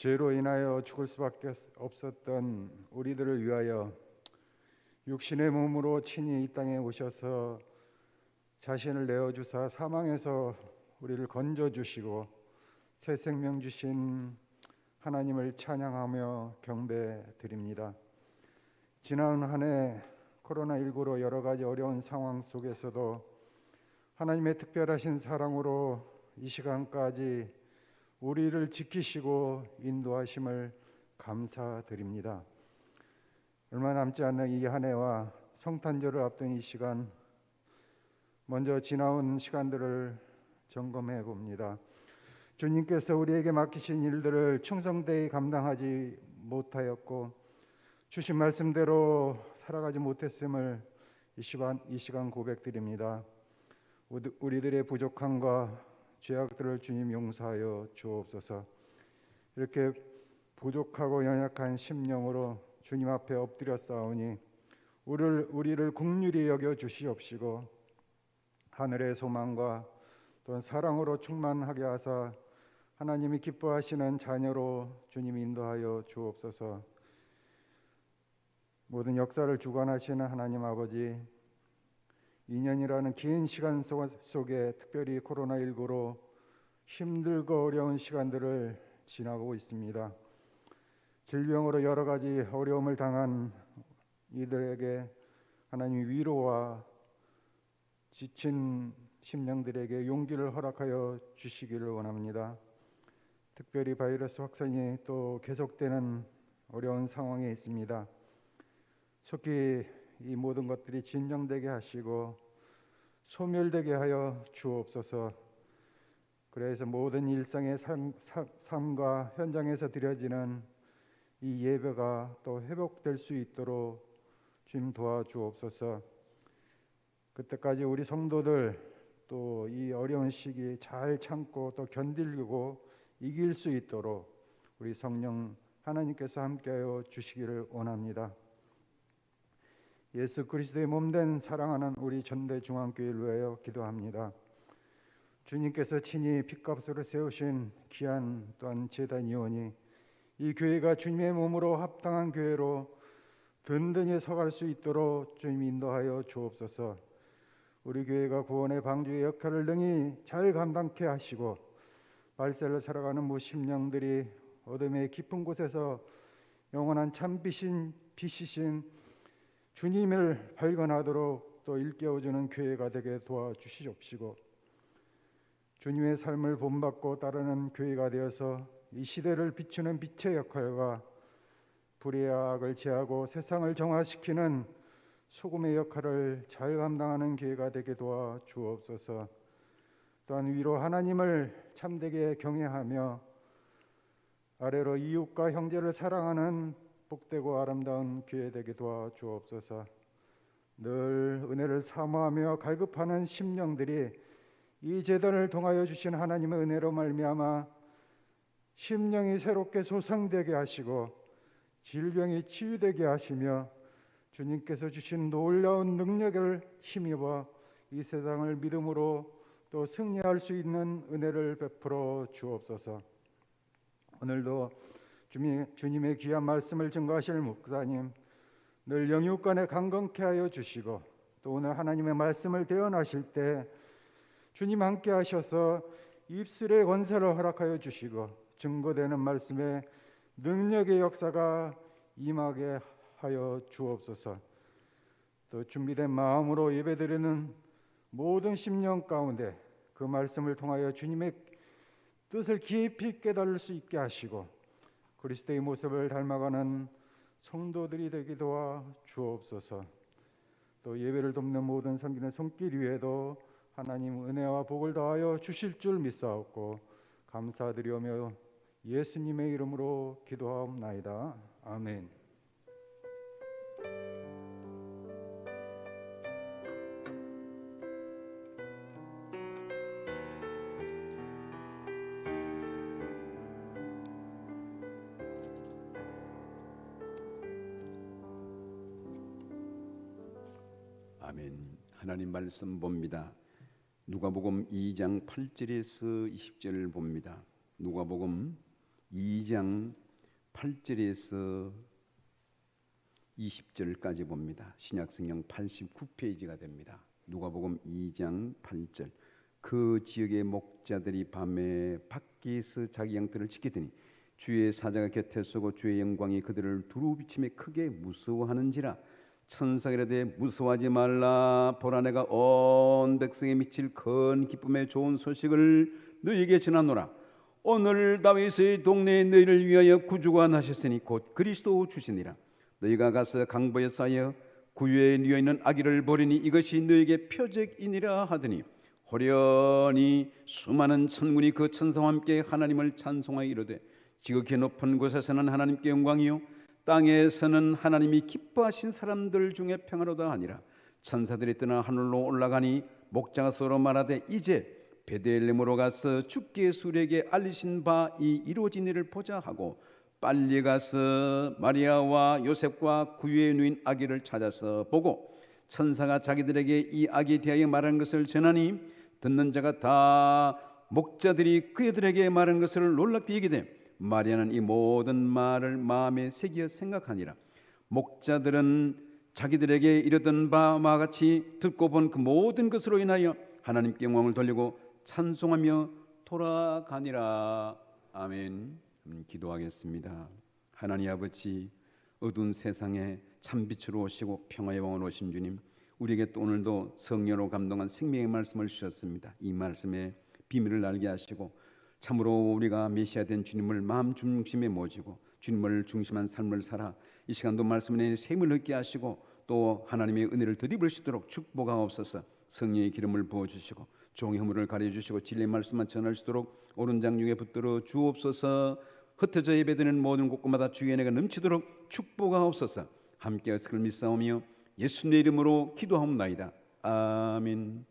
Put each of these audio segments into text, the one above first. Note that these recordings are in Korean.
죄로 인하여 죽을 수밖에 없었던 우리들을 위하여 육신의 몸으로 친히 이 땅에 오셔서 자신을 내어주사 사망에서 우리를 건져주시고 새 생명 주신 하나님을 찬양하며 경배드립니다. 지난 한 해 코로나19로 여러 가지 어려운 상황 속에서도 하나님의 특별하신 사랑으로 이 시간까지 우리를 지키시고 인도하심을 감사드립니다. 얼마 남지 않는 이 한 해와 성탄절을 앞둔 이 시간, 먼저 지나온 시간들을 점검해 봅니다. 주님께서 우리에게 맡기신 일들을 충성되이 감당하지 못하였고 주신 말씀대로 살아가지 못했음을 이 시간 고백드립니다. 우리들의 부족함과 죄악들을 주님 용서하여 주옵소서. 이렇게 부족하고 연약한 심령으로 주님 앞에 엎드려 싸우니 우리를 긍휼히 여겨 주시옵시고 하늘의 소망과 또한 사랑으로 충만하게 하사 하나님이 기뻐하시는 자녀로 주님 인도하여 주옵소서. 모든 역사를 주관하시는 하나님 아버지, 2년이라는 긴 시간 속에 특별히 코로나19로 힘들고 어려운 시간들을 지나고 있습니다. 질병으로 여러 가지 어려움을 당한 이들에게 하나님 위로와 지친 심령들에게 용기를 허락하여 주시기를 원합니다. 특별히 바이러스 확산이 또 계속되는 어려운 상황에 있습니다. 속히 이 모든 것들이 진정되게 하시고 소멸되게 하여 주옵소서. 그래서 모든 일상의 삶과 현장에서 드려지는 이 예배가 또 회복될 수 있도록 주님 도와주옵소서. 그때까지 우리 성도들 또 이 어려운 시기 잘 참고 또 견디고 이길 수 있도록 우리 성령 하나님께서 함께하여 주시기를 원합니다. 예수 그리스도의 몸된 사랑하는 우리 전대중앙교회를 위하여 기도합니다. 주님께서 친히 핏값으로 세우신 귀한 또한 제단위원이 이 교회가 주님의 몸으로 합당한 교회로 든든히 서갈 수 있도록 주님 인도하여 주옵소서. 우리 교회가 구원의 방주의 역할을 능히 잘 감당케 하시고 말세를 살아가는 무심령들이 어둠의 깊은 곳에서 영원한 참 빛이신 주님을 발견하도록 또 일깨워주는 교회가 되게 도와주시옵시고 주님의 삶을 본받고 따르는 교회가 되어서 이 시대를 비추는 빛의 역할과 불의 악을 제하고 세상을 정화시키는 소금의 역할을 잘 감당하는 교회가 되게 도와주옵소서. 또한 위로 하나님을 참되게 경외하며 아래로 이웃과 형제를 사랑하는 복되고 아름다운 교회 되게 도와주옵소서. 늘 은혜를 사모하며 갈급하는 심령들이 이 제단을 통하여 주신 하나님의 은혜로 말미암아 심령이 새롭게 소생되게 하시고 질병이 치유되게 하시며 주님께서 주신 놀라운 능력을 힘입어 이 세상을 믿음으로 또 승리할 수 있는 은혜를 베풀어 주옵소서. 오늘도 주님의 귀한 말씀을 증거하실 목사님 늘 영육간에 강건케 하여 주시고 또 오늘 하나님의 말씀을 대언하실 때 주님 함께 하셔서 입술의 권세를 허락하여 주시고 증거되는 말씀에 능력의 역사가 임하게 하여 주옵소서. 또 준비된 마음으로 예배드리는 모든 심령 가운데 그 말씀을 통하여 주님의 뜻을 깊이 깨달을 수 있게 하시고 그리스도의 모습을 닮아가는 성도들이 되게 도와 주옵소서. 또 예배를 돕는 모든 섬기는 손길 위에도 하나님 은혜와 복을 더하여 주실 줄 믿사옵고 감사드리오며 예수님의 이름으로 기도하옵나이다. 아멘. 아멘. 하나님 말씀 봅니다. 누가복음 2장 8절에서 20절을 봅니다. 누가복음 2장 8절에서 20절까지 봅니다. 신약성경 89페이지가 됩니다. 누가복음 2장 8절. 그 지역의 목자들이 밤에 밖에서 자기 양들을 지키더니 주의 사자가 곁에 서고 주의 영광이 그들을 두루 비치며 크게 무서워하는지라. 천사가 이르되 무서워하지 말라. 보라 내가 온 백성에 미칠 큰 기쁨의 좋은 소식을 너희에게 전하노라. 오늘 다윗의 동네에 너희를 위하여 구주가 나셨으니 곧 그리스도 주시니라. 너희가 가서 강보에 쌓여 구유에 누워 있는 아기를 보리니 이것이 너희에게 표적이니라 하더니 호련히 수많은 천군이 그 천사와 함께 하나님을 찬송하여 이르되 지극히 높은 곳에서는 하나님께 영광이요 땅에서는 하나님이 기뻐하신 사람들 중에 평화로다 하니라. 천사들이 떠나 하늘로 올라가니 목자가 서로 말하되 이제 베들레헴으로 가서 주께 수리에게 알리신 바 이 이루어진 일을 보자 하고 빨리 가서 마리아와 요셉과 구유에 누인 아기를 찾아서 보고 천사가 자기들에게 이 아기에 대하여 말한 것을 전하니 듣는 자가 다 목자들이 그들에게 말한 것을 놀랍게 여기되 마리아는 이 모든 말을 마음에 새겨 생각하니라. 목자들은 자기들에게 이르던 바와 같이 듣고 본 그 모든 것으로 인하여 하나님께 영광을 돌리고 찬송하며 돌아가니라. 아멘. 기도하겠습니다. 하나님 아버지, 어두운 세상에 참빛으로 오시고 평화의 왕으로 오신 주님, 우리에게 또 오늘도 성령으로 감동한 생명의 말씀을 주셨습니다. 이 말씀의 비밀을 알게 하시고 참으로 우리가 메시아된 주님을 마음 중심에 모시고 주님을 중심한 삶을 살아 이 시간도 말씀에 샘을 얻게 하시고 또 하나님의 은혜를 덧입을 수 있도록 축복하옵소서. 성령의 기름을 부어주시고 종의 허물을 가려주시고 진리의 말씀만 전할 수 있도록 오른 장육에 붙들어 주옵소서. 흩어져 예배드리는 모든 곳곳마다 주의 은혜가 넘치도록 축복하옵소서. 함께 하시길 믿사오며 예수님의 이름으로 기도하옵나이다. 아멘.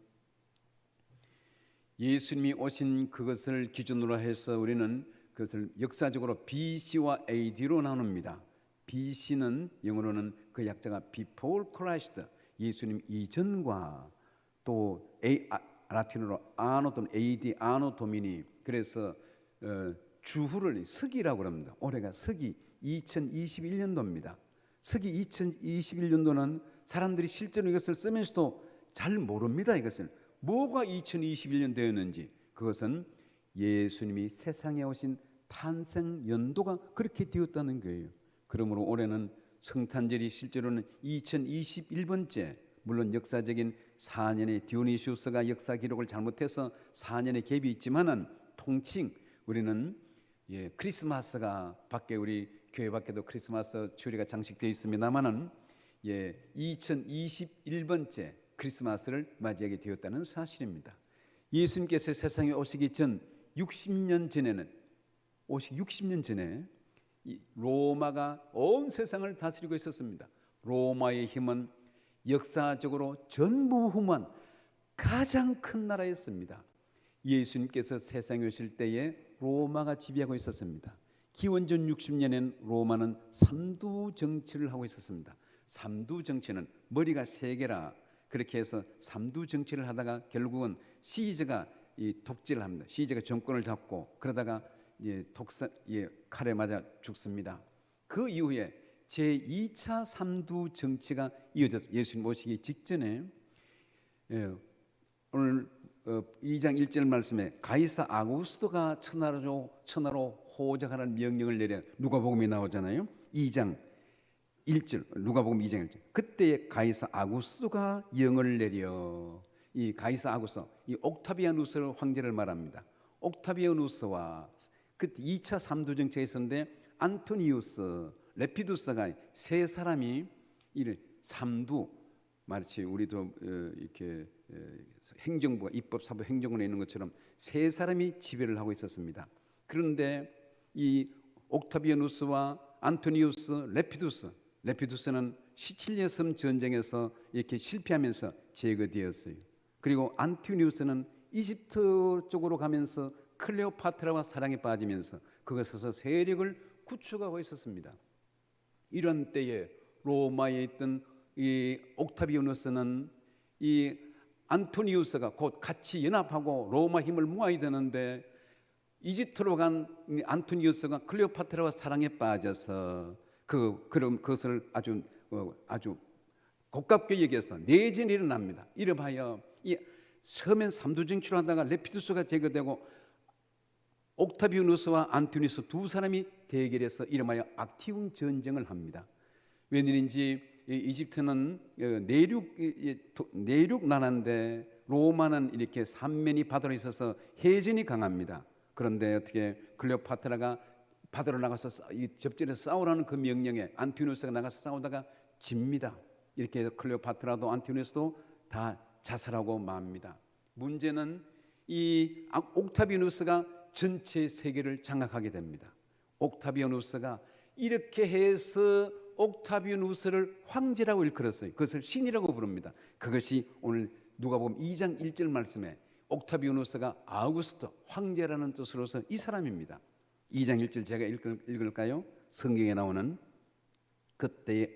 예수님이 오신 그것을 기준으로 해서 우리는 그것을 역사적으로 BC와 AD로 나눕니다. BC는 영어로는 그 약자가 Before Christ, 예수님 이전과 또 라틴어로 아노 또는 AD, 아노 도미니. 그래서 주후를 서기라고 합니다. 올해가 서기 2021년도입니다. 서기 2021년도는 사람들이 실제로 이것을 쓰면서도 잘 모릅니다. 이것을 뭐가 2021년 되었는지. 그것은 예수님이 세상에 오신 탄생 연도가 그렇게 되었다는 거예요. 그러므로 올해는 성탄절이 실제로는 2021번째, 물론 역사적인 4년의 디오니시우스가 역사 기록을 잘못해서 4년의 갭이 있지만은 통칭 우리는 크리스마스가 밖에 우리 교회 밖에도 크리스마스 추리가 장식되어 있습니다만은 2021번째 크리스마스를 맞이하게 되었다는 사실입니다. 예수님께서 세상에 오시기 전 60년 전에는 60년 전에 로마가 온 세상을 다스리고 있었습니다. 로마의 힘은 역사적으로 전무후무한 가장 큰 나라였습니다. 예수님께서 세상에 오실 때에 로마가 지배하고 있었습니다. 기원전 60년엔 로마는 삼두 정치를 하고 있었습니다. 삼두 정치는 머리가 세 개라 그렇게 해서 삼두 정치를 하다가 결국은 시저가 독재를 합니다. 시저가 정권을 잡고 그러다가 칼에 맞아 죽습니다. 그 이후에 제2차 삼두 정치가 이어져서 예수님 오시기 직전에 오늘 2장 1절 말씀에 가이사 아구스토가 천하로 호적하라는 명령을 내려 누가복음에 나오잖아요. 2장 1절 누가복음 2장 1절 그때 가이사 아구스토가 영을 내려 이 가이사 아구스토 이 옥타비아누스 황제를 말합니다. 옥타비아누스와 그때 2차 삼두 정치가 있었는데 안토니우스, 레피두스가 세 사람이 이 삼두 마치 우리도 이렇게 행정부가 입법, 사법, 행정부에 있는 것처럼 세 사람이 지배를 하고 있었습니다. 그런데 이 옥타비아누스와 안토니우스, 레피두스는 시칠리아 섬 전쟁에서 이렇게 실패하면서 제거되었어요. 그리고 안토니우스는 이집트 쪽으로 가면서 클레오파트라와 사랑에 빠지면서 그것에서 세력을 구축하고 있었습니다. 이런 때에 로마에 있던 이 옥타비아누스는 이 안토니우스가 곧 같이 연합하고 로마 힘을 모아야 되는데 이집트로 간 안토니우스가 클레오파트라와 사랑에 빠져서 그런 것을 아주 고깝게 여겨서 내전이 일어납니다. 이름하여 이 처음엔 삼두정치로 하다가 레피두스가 제거되고 옥타비아누스와 안토니우스 두 사람이 대결해서 이름하여 악티움 전쟁을 합니다. 웬일인지 이집트는 내륙 나라인데 로마는 이렇게 삼면이 바다로 있어서 해전이 강합니다. 그런데 어떻게 클레오파트라가 바다로 나가서 접전에서 싸우라는 그 명령에 안토니우스가 나가서 싸우다가 집니다. 이렇게 해서 클레오파트라도 안토니우스도 다 자살하고 맙니다. 문제는 이 옥타비아누스가 전체 세계를 장악하게 됩니다. 옥타비아누스가 이렇게 해서 옥타비아누스를 황제라고 일컬었어요. 그것을 신이라고 부릅니다. 그것이 오늘 누가복음 2장 1절 말씀에 옥타비아누스가 아우구스토 황제라는 뜻으로서 이 사람입니다. 2장 1절 제가 읽을까요? 성경에 나오는 그때의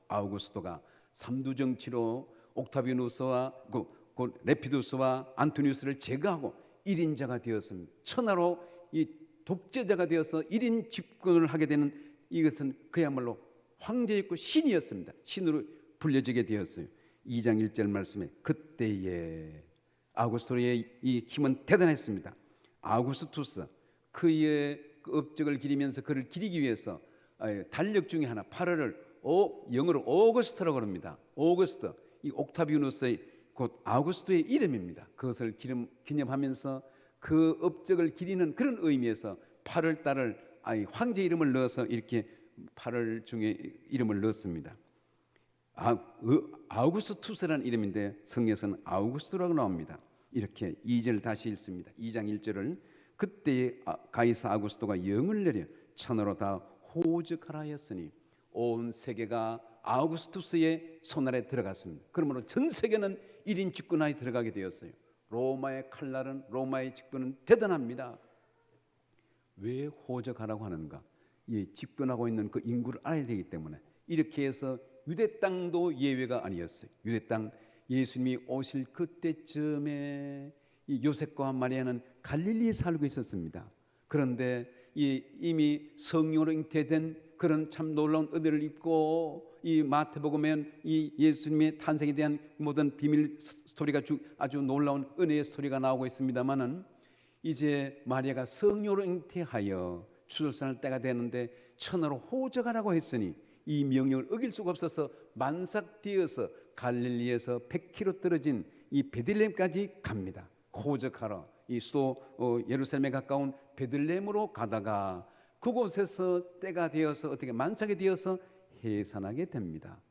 아우구스토가 삼두정치로 옥타비아누스와 레피두스와 안토니우스를 제거하고 1인자가 되었습니다. 천하로 이 독재자가 되어서 1인 집권을 하게 되는 이것은 그야말로 황제였고 신이었습니다. 신으로 불려지게 되었어요. 2장 1절 말씀에 그때에 아우구스토의 이 힘은 대단했습니다. 아우구스투스 그의 업적을 기리면서 그를 기리기 위해서 달력 중에 하나 8월을 영어로 오거스트라고 합니다. 오거스트 이 옥타비아누스의 곧 아우구스토의 이름입니다. 그것을 기념하면서 그 업적을 기리는 그런 의미에서 8월 달을 황제 이름을 넣어서 이렇게 8월 중에 이름을 넣었습니다. 아우구스투스라는 이름인데 성경에서는 아우구스토라고 나옵니다. 이렇게 2절 다시 읽습니다. 2장 1절을 그때에 가이사 아우구스토가 영을 내려 천하로 다 호적하라 했으니 온 세계가 아우구스투스의 손아래 들어갔습니다. 그러므로 전 세계는 1인 집권하에 들어가게 되었어요. 로마의 칼날은 로마의 집권은 대단합니다. 왜 호적하라고 하는가? 집권하고 있는 그 인구를 알아야 되기 때문에 이렇게 해서 유대 땅도 예외가 아니었어요. 유대 땅 예수님이 오실 그때쯤에 이 요셉과 마리아는 갈릴리에 살고 있었습니다. 그런데 이미 성령으로 잉태된 그런 참 놀라운 은혜를 입고 이 마태복음에는 이 예수님의 탄생에 대한 모든 비밀 스토리가 아주 놀라운 은혜의 스토리가 나오고 있습니다만은 이제 마리아가 성령으로 잉태하여 추출할 때가 되는데 천하로 호적하라고 했으니 이 명령을 어길 수가 없어서 만삭되어서 갈릴리에서 100km 떨어진 이 베들레헴까지 갑니다. 호적하러 이 수도 예루살렘에 가까운 베들레헴으로 가다가 그곳에서 때가 되어서 어떻게 만삭이 되어서 해산하게 됩니다.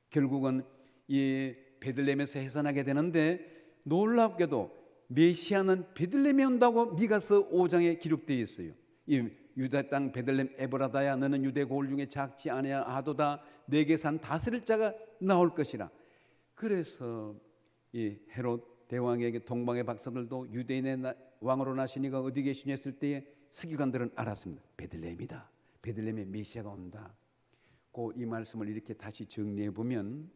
결국은 이 베들레헴에서 해산하게 되는데 놀랍게도 메시아는 베들레헴에 온다고 미가서 5장에 기록되어 있어요. 이 유다 땅 베들레헴 에브라다야 너는 유대 고을 중에 작지 아니하도다 내게 산 다스릴 자가 나올 것이라. 그래서 이 헤롯 대왕에게 동방의 박사들도 유대인의 왕으로 나시니가 어디 계시냐 했을 때에 서기관들은 알았습니다. 베들레헴이다. 베들레헴에 메시아가 온다. 이 말씀을 이렇게 다시 정리해 보면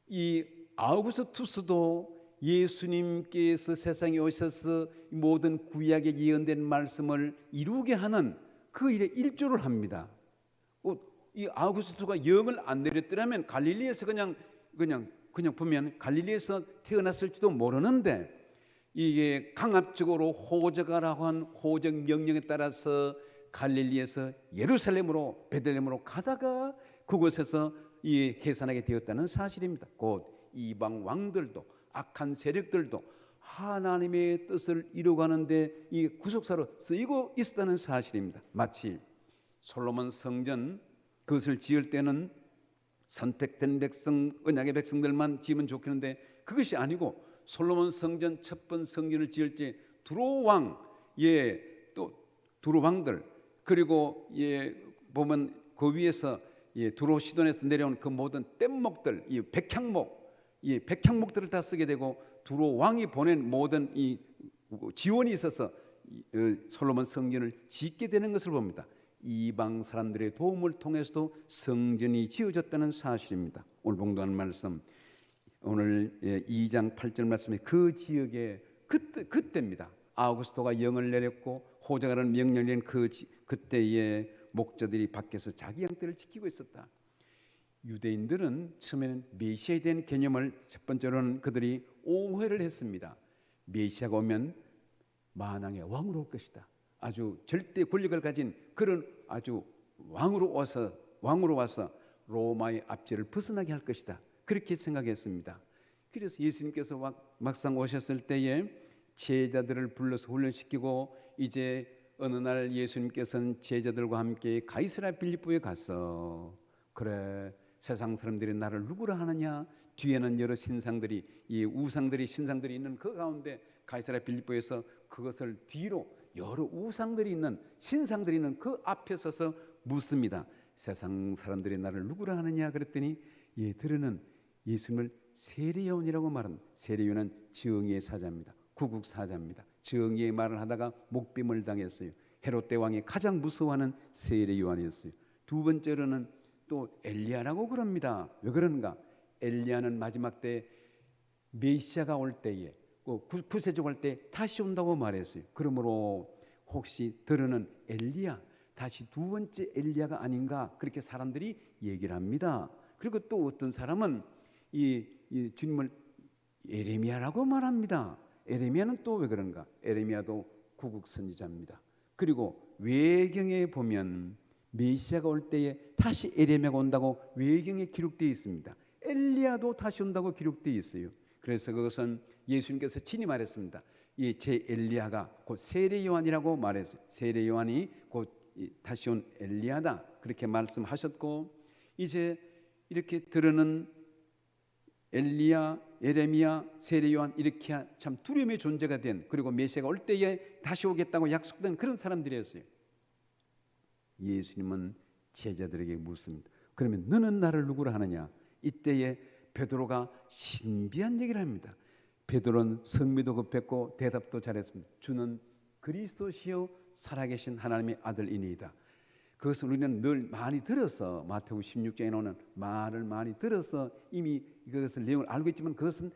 이 아우구스투스도 예수님께서 세상에 오셔서 모든 구약에 예언된 말씀을 이루게 하는 그 일에 일조를 합니다. 이 아우구스투스가 영을 안 내렸더라면 갈릴리에서 그냥 보면 갈릴리에서 태어났을지도 모르는데 이게 강압적으로 호적하라고 한 호적 명령에 따라서 갈릴리에서 예루살렘으로 베들레헴으로 가다가 그곳에서 이 해산하게 되었다는 사실입니다. 곧 이방 왕들도 악한 세력들도 하나님의 뜻을 이루어가는데 이 구속사로 쓰이고 있었다는 사실입니다. 마치 솔로몬 성전 그것을 지을 때는 선택된 백성, 언약의 백성들만 지으면 좋겠는데 그것이 아니고 솔로몬 성전 첫 번 성전을 지을 때 두로 왕, 또 두로 왕들 그리고 보면 그 위에서 두로 시돈에서 내려온 그 모든 뗏목들, 이 백향목들을 다 쓰게 되고 두로 왕이 보낸 모든 이 지원이 있어서 솔로몬 성전을 짓게 되는 것을 봅니다. 이방 사람들의 도움을 통해서도 성전이 지어졌다는 사실입니다. 오늘 봉독하는 말씀 오늘 2장 8절 말씀에 그 지역에 그때입니다. 아우구스토가 영을 내렸고 호자가라는 명령을 내린 그때에 목자들이 밖에서 자기 양떼를 지키고 있었다. 유대인들은 처음에는 메시아에 대한 개념을 첫 번째로는 그들이 오해를 했습니다. 메시아가 오면 만왕의 왕으로 올 것이다. 아주 절대 권력을 가진 그런 아주 왕으로 와서 로마의 압제를 벗어나게 할 것이다. 그렇게 생각했습니다. 그래서 예수님께서 막상 오셨을 때에 제자들을 불러서 훈련시키고 이제 어느 날 예수님께서는 제자들과 함께 가이사랴 빌립보에 가서 그래 세상 사람들이 나를 누구라 하느냐. 뒤에는 여러 신상들이 이 우상들이 신상들이 있는 그 가운데 가이사랴 빌립보에서 그것을 뒤로 여러 우상들이 있는 신상들이 있는 그 앞에 서서 묻습니다. 세상 사람들이 나를 누구라 하느냐 그랬더니 얘들은 예수님을 세례요한이라고 말합니다. 세례요한은 정의의 사자입니다. 구국 사자입니다. 정의의 말을 하다가 목배임을 당했어요. 헤롯 대왕이 가장 무서워하는 세례요한이었어요. 두 번째로는 또 엘리야라고 그럽니다. 왜 그런가? 엘리야는 마지막 때 메시아가 올 때에 구세주가 올 때 다시 온다고 말했어요. 그러므로 혹시 들으는 엘리야 다시 두 번째 엘리야가 아닌가 그렇게 사람들이 얘기를 합니다. 그리고 또 어떤 사람은 이 주님을 에레미야라고 말합니다. 에레미야는 또 왜 그런가? 에레미야도 구국 선지자입니다. 그리고 외경에 보면 메시아가 올 때에 다시 에레미야가 온다고 외경에 기록되어 있습니다. 엘리야도 다시 온다고 기록되어 있어요. 그래서 그것은 예수님께서 친히 말했습니다. 제 엘리야가 곧 세례 요한이라고 말했어요. 세례 요한이 곧 다시 온 엘리야다 그렇게 말씀하셨고 이제 이렇게 들으는 엘리야, 에레미야, 세례 요한 이렇게 참 두려움의 존재가 된 그리고 메시아가 올 때에 다시 오겠다고 약속된 그런 사람들이었어요. 예수님은 제자들에게 묻습니다. 그러면 너는 나를 누구라 하느냐? 이때에 베드로가 신비한 얘기를 합니다. 베드로는 성미도 급했고 대답도 잘했습니다. 주는 그리스도시요 살아계신 하나님의 아들이니이다. 그것을 우리는 늘 많이 들어서 마태복음 16장에 나오는 말을 많이 들어서 이미 그것을 내용을 알고 있지만 그것은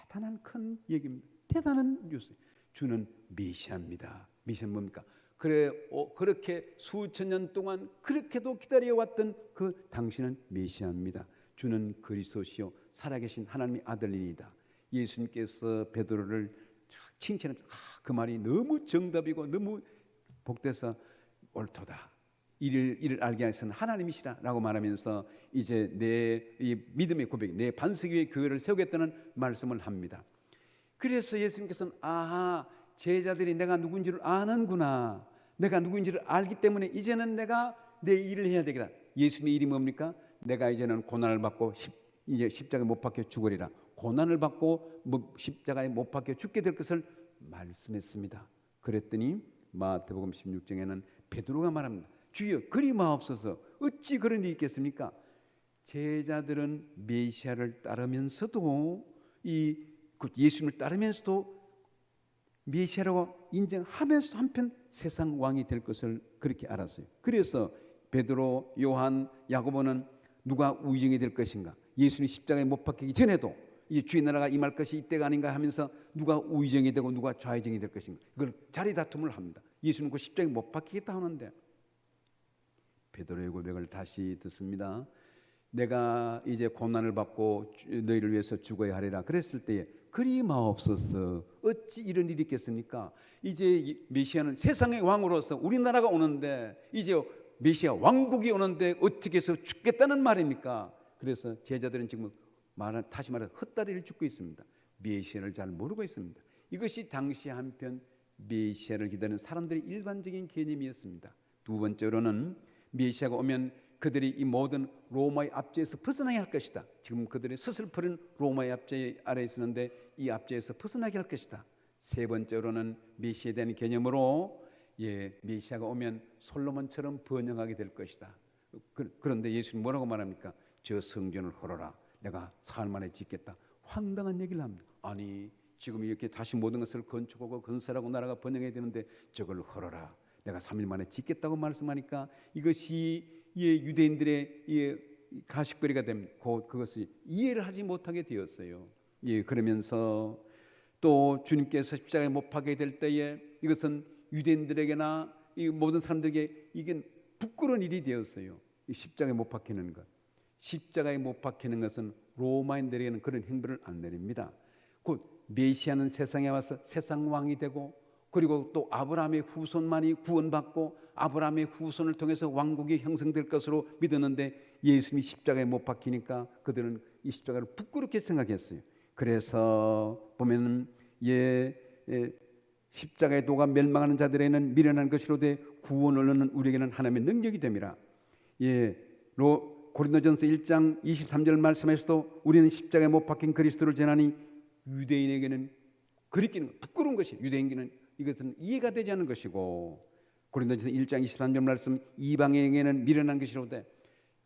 대단한 큰 얘기입니다. 대단한 뉴스. 주는 메시아입니다. 메시아는 뭡니까? 그렇게 수천 년 동안 그렇게도 기다려왔던 그 당신은 메시아입니다. 주는 그리스도시요 살아계신 하나님의 아들이니이다. 예수님께서 베드로를 칭찬합니다. 그 말이 너무 정답이고 너무 복돼서 옳도다. 이를 알게 하시는 하나님이시라라고 말하면서 이제 내 이 믿음의 고백, 내 반석 위에 교회를 세우겠다는 말씀을 합니다. 그래서 예수님께서는 아하 제자들이 내가 누군지를 아는구나. 내가 누군지를 알기 때문에 이제는 내가 내 일을 해야 되겠다. 예수님의 일이 뭡니까? 내가 이제는 고난을 받고 이제 십자가에 못 박혀 죽으리라. 고난을 받고 십자가에 못 박혀 죽게 될 것을 말씀했습니다. 그랬더니 마태복음 16장에는 베드로가 말합니다. 주여 그리 마옵소서 어찌 그런 일이 있겠습니까? 제자들은 메시아를 따르면서도 예수님을 따르면서도 메시아라고 인정하면서도 한편 세상 왕이 될 것을 그렇게 알았어요. 그래서 베드로, 요한, 야고보는 누가 우정이 될 것인가? 예수님 십자가에 못 박히기 전에도 이 주의 나라가 임할 것이 이때가 아닌가 하면서 누가 우정이 되고 누가 좌의정이 될 것인가? 이걸 자리 다툼을 합니다. 예수는 그 십자가에 못 박히겠다 하는데 베드로의 고백을 다시 듣습니다. 내가 이제 고난을 받고 너희를 위해서 죽어야 하리라 그랬을 때에 그리 마옵소서 어찌 이런 일이 있겠습니까? 이제 메시아는 세상의 왕으로서 우리나라가 오는데 이제 메시아 왕국이 오는데 어떻게 해서 죽겠다는 말입니까? 그래서 제자들은 지금 다시 말해 헛다리를 줍고 있습니다. 메시아를 잘 모르고 있습니다. 이것이 당시 한편 메시아를 기다리는 사람들의 일반적인 개념이었습니다. 두 번째로는 메시아가 오면 그들이 이 모든 로마의 압제에서 벗어나야 할 것이다. 지금 그들이 서슬퍼른 로마의 압제 아래에 있었는데 이 압제에서 벗어나게 할 것이다. 세 번째로는 메시아에 대한 개념으로 메시아가 오면 솔로몬처럼 번영하게 될 것이다. 그런데 예수님 뭐라고 말합니까? 저 성전을 헐어라. 내가 사흘 만에 짓겠다. 황당한 얘기를 합니다. 아니 지금 이렇게 다시 모든 것을 건축하고 건설하고 나라가 번영해야 되는데 저걸 헐어라. 내가 3일 만에 짓겠다고 말씀하니까 이것이 유대인들의 가십거리가 됩니다. 그것을 이해를 하지 못하게 되었어요. 그러면서 또 주님께서 십자가에 못 박게 될 때에 이것은 유대인들에게나 이 모든 사람들에게 이게 부끄러운 일이 되었어요. 이 십자가에 못 박히는 것. 십자가에 못 박히는 것은 로마인들에게는 그런 행보를 안 내립니다. 곧 메시아는 세상에 와서 세상 왕이 되고, 그리고 또 아브라함의 후손만이 구원받고 아브라함의 후손을 통해서 왕국이 형성될 것으로 믿었는데, 예수님이 십자가에 못 박히니까 그들은 이 십자가를 부끄럽게 생각했어요. 그래서 보면은 십자가의 도가 멸망하는 자들에게는 미련한 것이로되 구원을 얻는 우리에게는 하나님의 능력이 됩니다. 고린도전서 1장 23절 말씀에서도 우리는 십자가에 못 박힌 그리스도를 전하니 유대인에게는 그리기는 부끄러운 것이, 유대인에게는 이것은 이해가 되지 않는 것이고, 고린도전서 1장 23절 말씀 이방인에게는 미련한 것이로되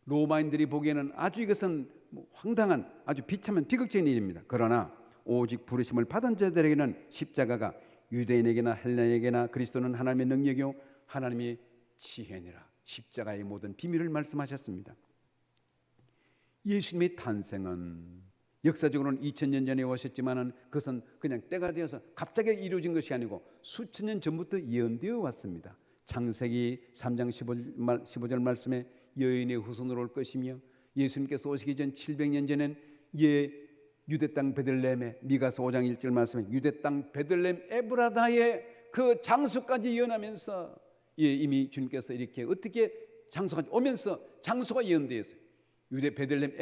로마인들이 보기에는 아주 이것은 황당한 아주 비참한 비극적인 일입니다. 그러나 오직 부르심을 받은 자들에게는 십자가가 유대인에게나 헬라인에게나 그리스도는 하나님의 능력이요 하나님의 지혜니라. 십자가의 모든 비밀을 말씀하셨습니다. 예수님의 탄생은 역사적으로는 2000년 전에 오셨지만은 그것은 그냥 때가 되어서 갑자기 이루어진 것이 아니고 수천 년 전부터 예언되어 왔습니다. 창세기 3장 15절 말씀에 여인의 후손으로 올 것이며, 예수님께서 오시기 전 700년 전엔 유대 땅 베들레헴에, 미가서 5장 1절 말씀에 유대 땅 베들레헴 에브라다의 그 장소까지 예언하면서 이미 주님께서 이렇게 어떻게 장소까지 오면서 장소가 예언되었어요. 유대 베들레헴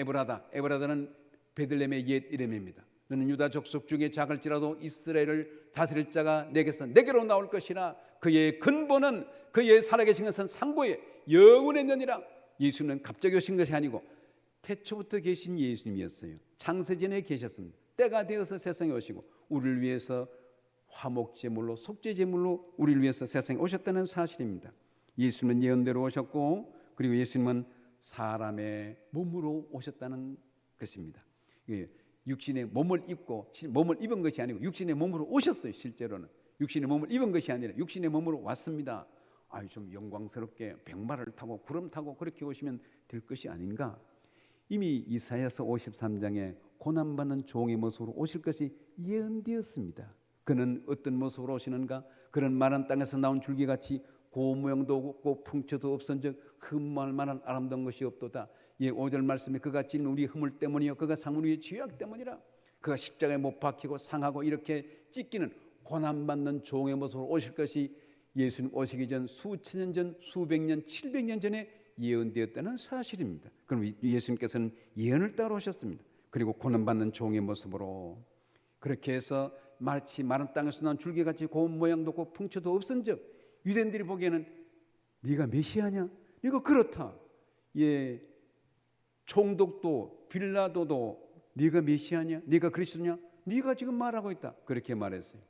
에브라다는 베들레헴의 옛 이름입니다. 너는 유다 족속 중에 작을지라도 이스라엘을 다스릴 자가 내게로 나올 것이라. 그의 근본은 그의 살아계신 것은 상고에 영원의 년이라. 예수님은 갑자기 오신 것이 아니고 태초부터 계신 예수님이었어요. 창세전에 계셨습니다. 때가 되어서 세상에 오시고 우리를 위해서 화목제물로 속죄제물로 우리를 위해서 세상에 오셨다는 사실입니다. 예수님은 예언대로 오셨고, 그리고 예수님은 사람의 몸으로 오셨다는 것입니다. 육신의 몸을 입은 것이 아니고 육신의 몸으로 오셨어요. 실제로는 육신의 몸을 입은 것이 아니라 육신의 몸으로 왔습니다. 좀 영광스럽게 백마를 타고 구름 타고 그렇게 오시면 될 것이 아닌가. 이미 이사야서 53장에 고난받는 종의 모습으로 오실 것이 예언되었습니다. 그는 어떤 모습으로 오시는가? 그는 마른 땅에서 나온 줄기같이 고모형도 없고 풍초도 없은즉 흠모할 만한 아름다운 것이 없도다. 5절 말씀에 그가 찐 우리 허물 때문이요 그가 상은 우리의 죄악 때문이라. 그가 십자가에 못 박히고 상하고 이렇게 찢기는 고난받는 종의 모습으로 오실 것이 예수님 오시기 전 수천 년 전, 수백 년, 700년 전에 예언되었다는 사실입니다. 그럼 예수님께서는 예언을 따라 오셨습니다. 그리고 고난받는 종의 모습으로 그렇게 해서 마치 마른 땅에서 난 줄기같이 고운 모양도 없고 풍초도 없은즉 유대인들이 보기에는 네가 메시아냐? 이거 그렇다. 총독도 빌라도도 네가 메시아냐? 네가 그리스도냐? 네가 지금 말하고 있다. 그렇게 말했어요.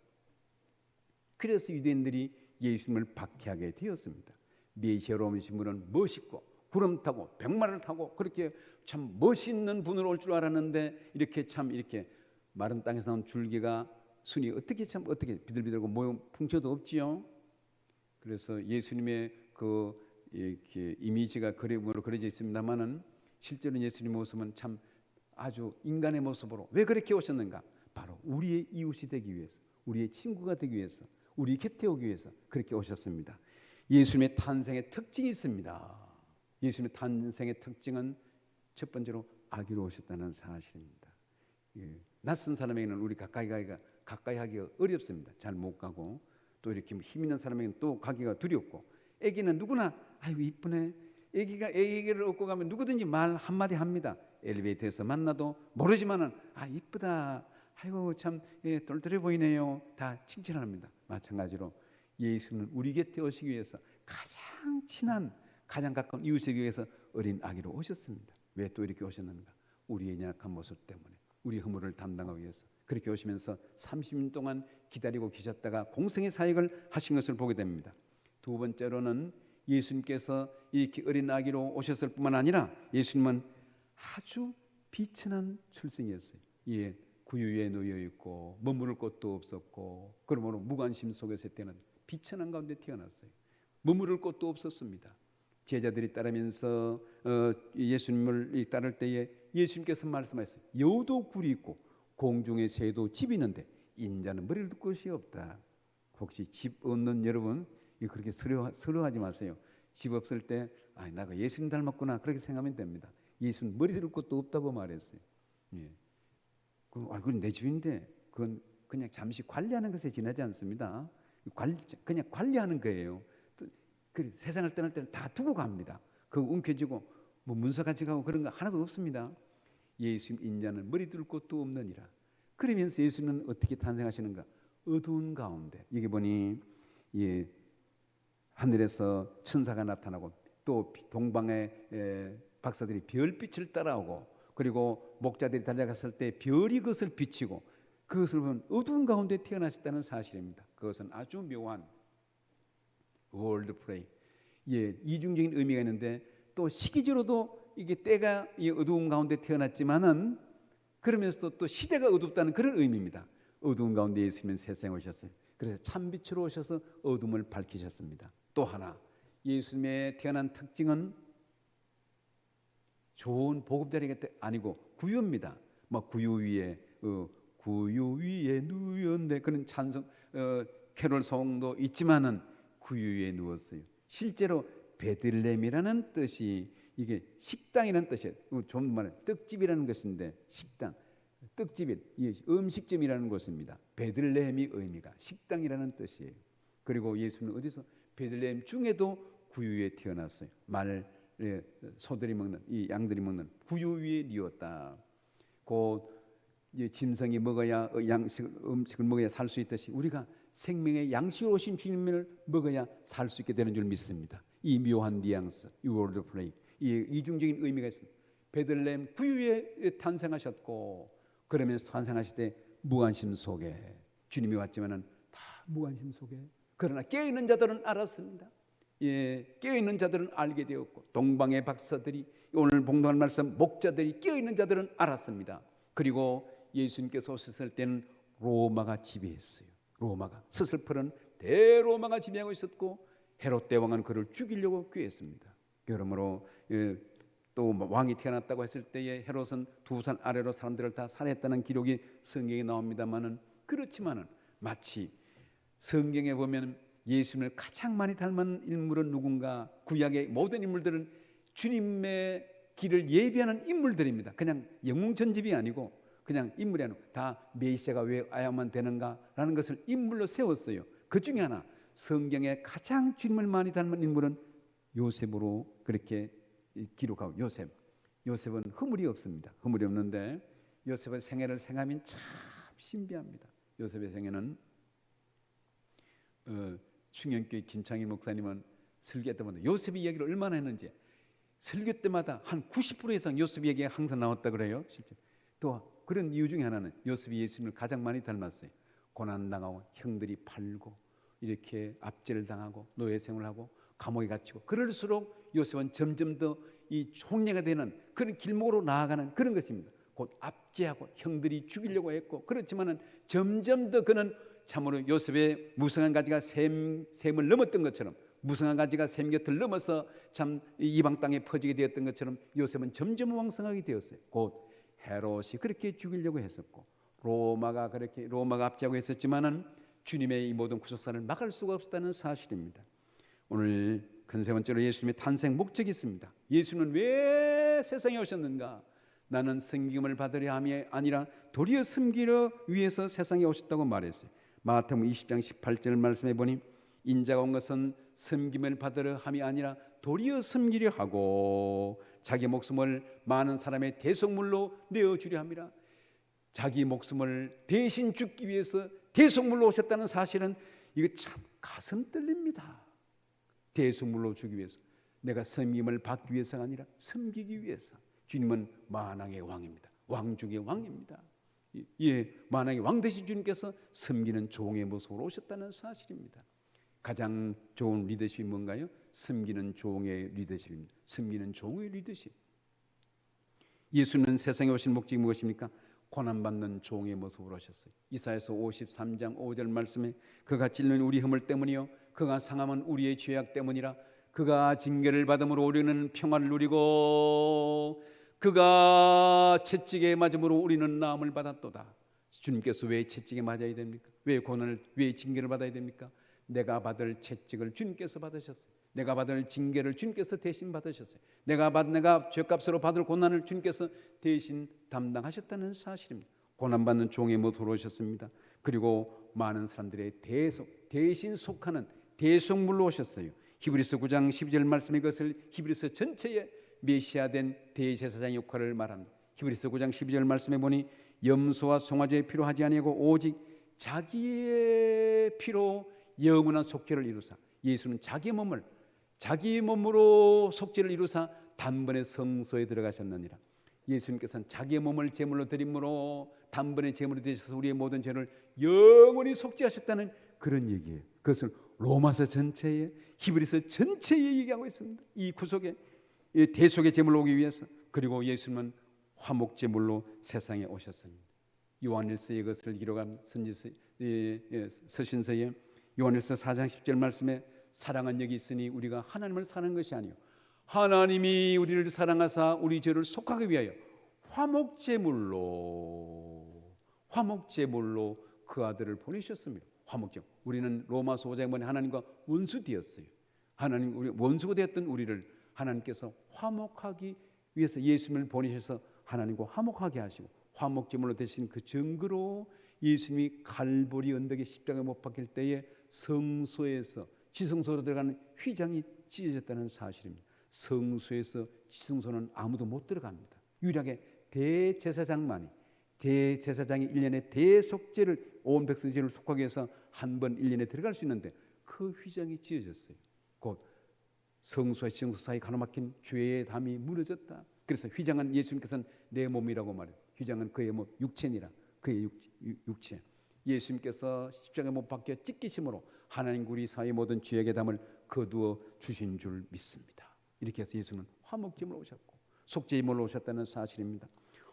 그래서 유대인들이 예수님을 박해하게 되었습니다. 메시아로 오신 분은 멋있고 구름 타고 백마를 타고 그렇게 참 멋있는 분으로 올 줄 알았는데 이렇게 마른 땅에서 나온 줄기가 순이 어떻게 비들비들고 모형 풍초도 없지요. 그래서 예수님의 이렇게 이미지가 그림으로 그려져 있습니다만은 실제로는 예수님의 모습은 참 아주 인간의 모습으로 왜 그렇게 오셨는가? 바로 우리의 이웃이 되기 위해서, 우리의 친구가 되기 위해서, 우리 곁에 오기 위해서 그렇게 오셨습니다. 예수님의 탄생의 특징이 있습니다. 예수님의 탄생의 특징은 첫 번째로 아기로 오셨다는 사실입니다. 낯선 사람에게는 우리 가까이 하기가 어렵습니다. 잘 못 가고 또 이렇게 힘 있는 사람에게는 또 가기가 두렵고, 아기는 누구나 아이고 이쁘네. 아기를 업고 가면 누구든지 말 한마디 합니다. 엘리베이터에서 만나도 모르지만은 이쁘다. 아이고 참 똘똘해 보이네요. 다 칭찬합니다. 마찬가지로 예수는 우리 곁에 오시기 위해서 가장 친한 가장 가까운 이웃에게 위해서 어린 아기로 오셨습니다. 왜 또 이렇게 오셨는가? 우리의 연약한 모습 때문에 우리 허물을 담당하기 위해서 그렇게 오시면서 30년 동안 기다리고 계셨다가 공생의 사역을 하신 것을 보게 됩니다. 두 번째로는 예수님께서 이렇게 어린 아기로 오셨을 뿐만 아니라 예수님은 아주 비천한 출생이었어요. 구유에 놓여 있고 머무를 곳도 없었고 그러므로 무관심 속에서 때는 비천한 가운데 태어났어요. 머무를 곳도 없었습니다. 제자들이 따르면서 예수님을 따를 때에 예수님께서 말씀하셨어요. 여우도 굴이 있고 공중의 새도 집이 있는데 인자는 머리를 둘 곳이 없다. 혹시 집 없는 여러분 그렇게 서러워하지 마세요. 집 없을 때 나가 예수님 닮았구나 그렇게 생각하면 됩니다. 예수는 머리 둘 곳도 없다고 말했어요. 예. 그건 내 집인데 그건 그냥 잠시 관리하는 것에 지나지 않습니다. 그냥 관리하는 거예요. 세상을 떠날 때는 다 두고 갑니다. 그거 움켜쥐고 뭐 문서 같이 가고 그런 거 하나도 없습니다. 예수님 인자는 머리 둘 곳도 없느니라. 그러면서 예수는 어떻게 탄생하시는가? 어두운 가운데. 여기 보니 하늘에서 천사가 나타나고 또 동방의 박사들이 별빛을 따라오고 그리고 목자들이 달려갔을 때 별이 그것을 비치고 그것을 보면 어두운 가운데 태어나셨다는 사실입니다. 그것은 아주 묘한 월드 프레이. 이중적인 의미가 있는데 또 시기적으로도 이게 때가 어두운 가운데 태어났지만은 그러면서도 또 시대가 어둡다는 그런 의미입니다. 어두운 가운데 예수님은 세상에 오셨어요. 그래서 참빛으로 오셔서 어둠을 밝히셨습니다. 또 하나 예수님의 태어난 특징은 좋은 보금자리가 아니고 구유입니다. 막 구유 위에 누웠네 그런 찬송 캐롤 성도 있지만은 구유 위에 누웠어요. 실제로 베들레헴이라는 뜻이 이게 식당이라는 뜻이에요. 좀 말해 떡집이라는 것인데 식당, 떡집이 음식점이라는 것입니다. 베들레헴이 의미가 식당이라는 뜻이에요. 그리고 예수는 어디서 베들레헴 중에도 구유 위에 태어났어요. 소들이 먹는 이 양들이 먹는 구유 위에 뉘었다. 곧 짐승이 먹어야 음식을 먹어야 살 수 있듯이 우리가 생명의 양식으로 오신 주님을 먹어야 살 수 있게 되는 줄 믿습니다. 이 묘한 뉘앙스, 이 월드 플레이, 이 이중적인 의미가 있습니다. 베들레헴 구유에 탄생하셨고 그러면서 탄생하실 때 무관심 속에 주님이 왔지만은 다 무관심 속에 그러나 깨어있는 자들은 알았습니다. 깨어있는 자들은 알게 되었고 동방의 박사들이 오늘 봉독한 말씀 목자들이 깨어있는 자들은 알았습니다. 그리고 예수님께서 오셨을 때는 로마가 지배했어요. 로마가 스슬퍼는 대로마가 지배하고 있었고 헤롯 대왕은 그를 죽이려고 꾀했습니다. 그러므로 또 왕이 태어났다고 했을 때에 헤롯은 2산 아래로 사람들을 다 살해했다는 기록이 성경에 나옵니다만은 그렇지만은 마치 성경에 보면 예수님을 가장 많이 닮은 인물은 누군가? 구약의 모든 인물들은 주님의 길을 예비하는 인물들입니다. 그냥 영웅 전집이 아니고 그냥 인물이 아니고 다 메시아가 왜 와야만 되는가라는 것을 인물로 세웠어요. 그 중에 하나 성경에 가장 주님을 많이 닮은 인물은 요셉으로 그렇게 기록하고 요셉은 허물이 없습니다. 허물이 없는데 요셉의 생애를 생각하면 참 신비합니다. 요셉의 생애는 충현교회 김창일 목사님은 설교 때마다 요셉 이야기를 얼마나 했는지 설교 때마다 한 90% 이상 요셉 이야기가 항상 나왔다 그래요. 실제 또 그런 이유 중에 하나는 요셉이 예수님을 가장 많이 닮았어요. 고난당하고 형들이 팔고 이렇게 압제를 당하고 노예 생활을 하고 감옥에 갇히고 그럴수록 요셉은 점점 더 이 총리가 되는 그런 길목으로 나아가는 그런 것입니다. 곧 압제하고 형들이 죽이려고 했고 그렇지만은 점점 더 그는 참으로 요셉의 무성한 가지가 샘을 넘었던 것처럼 무성한 가지가 샘 곁을 넘어서 참 이방 땅에 퍼지게 되었던 것처럼 요셉은 점점 왕성하게 되었어요. 곧 헤롯이 그렇게 죽이려고 했었고 로마가 압제하고 했었지만은 주님의 이 모든 구속사를 막을 수가 없었다는 사실입니다. 오늘 큰 세 번째로 예수님의 탄생 목적이 있습니다. 예수는 왜 세상에 오셨는가? 나는 섬김을 받으려 함이 아니라 도리어 섬기려 위해서 세상에 오셨다고 말했어요. 마태복음 20장 18절 말씀해 보니 인자가 온 것은 섬김을 받으려 함이 아니라 도리어 섬기려 하고 자기 목숨을 많은 사람의 대속물로 내어주려 함이라. 자기 목숨을 대신 죽기 위해서 대속물로 오셨다는 사실은 이거 참 가슴 떨립니다. 대속물로 주기 위해서 내가 섬김을 받기 위해서가 아니라 섬기기 위해서. 주님은 만왕의 왕입니다. 왕 중의 왕입니다. 만왕의 왕 되신 주님께서 섬기는 종의 모습으로 오셨다는 사실입니다. 가장 좋은 리더십이 뭔가요? 섬기는 종의 리더십입니다. 섬기는 종의 리더십. 예수는 세상에 오신 목적이 무엇입니까? 고난받는 종의 모습으로 오셨어요. 이사야서 53장 5절 말씀에 그가 찔린 우리 허물 때문이요 그가 상함은 우리의 죄악 때문이라. 그가 징계를 받음으로 우리는 평화를 누리고 그가 채찍에 맞음으로 우리는 나음을 받았도다. 주님께서 왜 채찍에 맞아야 됩니까? 왜 고난을, 왜 징계를 받아야 됩니까? 내가 받을 채찍을 주님께서 받으셨어요. 내가 받을 징계를 주님께서 대신 받으셨어요. 내가 죄값으로 받을 고난을 주님께서 대신 담당하셨다는 사실입니다. 고난받는 종의 모토로 오셨습니다. 그리고 많은 사람들의 대신 속하는 대속물로 오셨어요. 히브리서 9장 12절 말씀, 이것을 히브리서 전체에 메시아된 대제사장 역할을 말합니다. 히브리서 9장 12절 말씀에 보니 염소와 송아지의 피로 하지 아니하고 오직 자기의 피로 영원한 속죄를 이루사, 예수는 자기 몸으로 속죄를 이루사 단번에 성소에 들어가셨느니라. 예수님께서는 자기의 몸을 제물로 드림으로 단번에 제물이 되셔서 우리의 모든 죄를 영원히 속죄하셨다는 그런 얘기예요. 그것을 로마서 전체에, 히브리서 전체에 얘기하고 있습니다. 이 구속의, 이 대속의 제물로 오기 위해서. 그리고 예수님은 화목 제물로 세상에 오셨습니다. 요한일서 이것을 기록한 서신서에 요한일서 4장 10절 말씀에 사랑은 여기 있으니 우리가 하나님을 사랑하는 것이 아니요 하나님이 우리를 사랑하사 우리 죄를 속하기 위하여 화목제물로 그 아들을 보내셨습니다. 화목제물. 우리는 로마서 5장에 보니 하나님과 원수되었어요. 하나님, 우리 원수가 되었던 우리를 하나님께서 화목하기 위해서 예수님을 보내셔서 하나님과 화목하게 하시고 화목제물로 되신 그 증거로 예수님이 갈보리 언덕에 십자가에 못 박힐 때에 성소에서 지성소로 들어가는 휘장이 찢어졌다는 사실입니다. 성소에서 지성소는 아무도 못 들어갑니다. 유일하게 대제사장이 1년에 대속죄를 온 백성의 죄를 속하기 위해서 한 번 1년에 들어갈 수 있는데 그 휘장이 찢어졌어요. 곧 성소와 지성소 사이 가로막힌 죄의 담이 무너졌다. 그래서 휘장은 예수님께서는 내 몸이라고 말해요. 휘장은 그의 육체니라. 그의 육체. 예수님께서 십자가에 못 박혀 찢기심으로 하나님 우리 사이의 모든 죄의 담을 거두어 주신 줄 믿습니다. 이렇게 해서 예수는 화목제물로 오셨고 속죄제물로 오셨다는 사실입니다.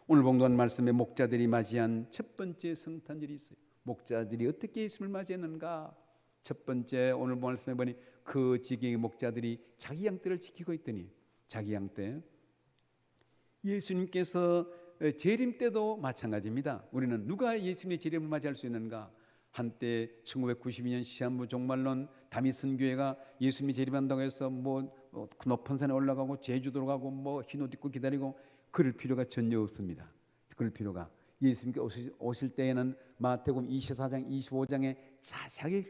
오늘 봉독한 말씀에 목자들이 맞이한 첫 번째 성탄절이 있어요. 목자들이 어떻게 예수님을 맞이했는가? 첫 번째 오늘 말씀에 보니 그 지경의 목자들이 자기 양떼를 지키고 있더니 자기 양떼, 예수님께서 재림 때도 마찬가지입니다. 우리는 누가 예수님의 재림을 맞이할 수 있는가? 한때 1992년 시한부 종말론 다미슨 교회가 예수님이 재림한다고 해서 높은 산에 올라가고 제주도로 가고 흰 옷 입고 기다리고 그럴 필요가 전혀 없습니다. 그럴 필요가, 예수님께 오실 때에는 마태복음 24장 25장에 자세하게